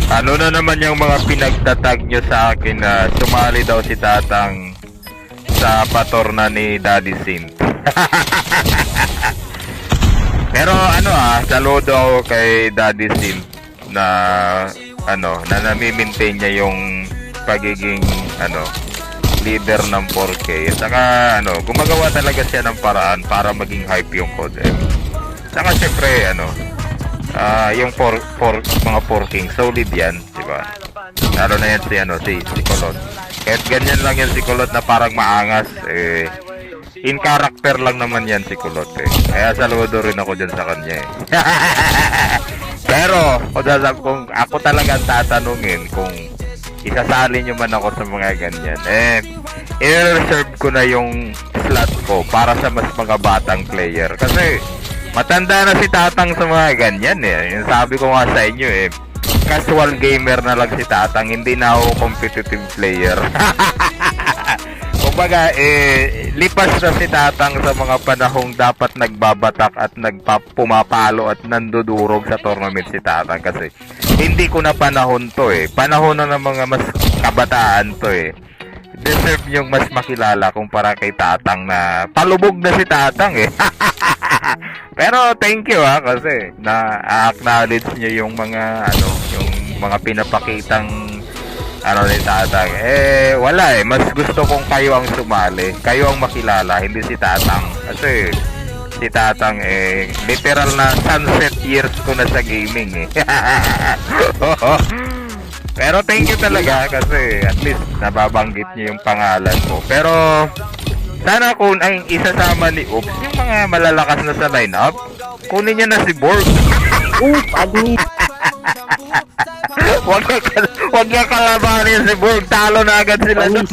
Ano na naman yung mga pinagtatag nyo sa akin na sumali daw si Tatang sa patorna ni Daddy Sint. Pero saludo ako kay Daddy Sint na na nami-maintain niya yung pagiging leader ng 4K. Saka gumagawa talaga siya ng paraan para maging hype yung Codem. Saka syempre yung mga 4King solid yan, di ba? Lalo na yan si Kulot. Kahit ganyan lang yan si Kulot na parang maangas, in character lang naman yan si Kulot Kaya saludo rin ako dyan sa kanya Pero kung ako talagang tatanungin kung isasali nyo man ako sa mga ganyan, i-reserve ko na yung slot ko para sa mas mga batang player. Kasi matanda na si Tatang sa mga ganyan Yung sabi ko nga sa inyo casual gamer na lang si Tatang, hindi na ako competitive player. Kumbaga, lipas na si Tatang sa mga panahong dapat nagbabatak at pumapalo at nandudurog sa tournament si Tatang kasi hindi ko na panahon to Panahon na ng mga mas kabataan to Deserve yung mas makilala kumpara kay Tatang na palubog na si Tatang Pero thank you kasi na-acknowledge niyo yung mga yung mga pinapakitang ni Tatang. Wala mas gusto kong kayo ang sumali, kayo ang makilala, hindi si Tatang. Kasi si Tatang literal na sunset years ko na sa gaming Pero thank you talaga kasi at least nababanggit niyo yung pangalan ko. Pero sana kung ay isasama ni Oops yung mga malalakas na sa lineup, kunin niya na si Borg. Adi. Wag niya kalabanin si Borg, talo na agad sila doon.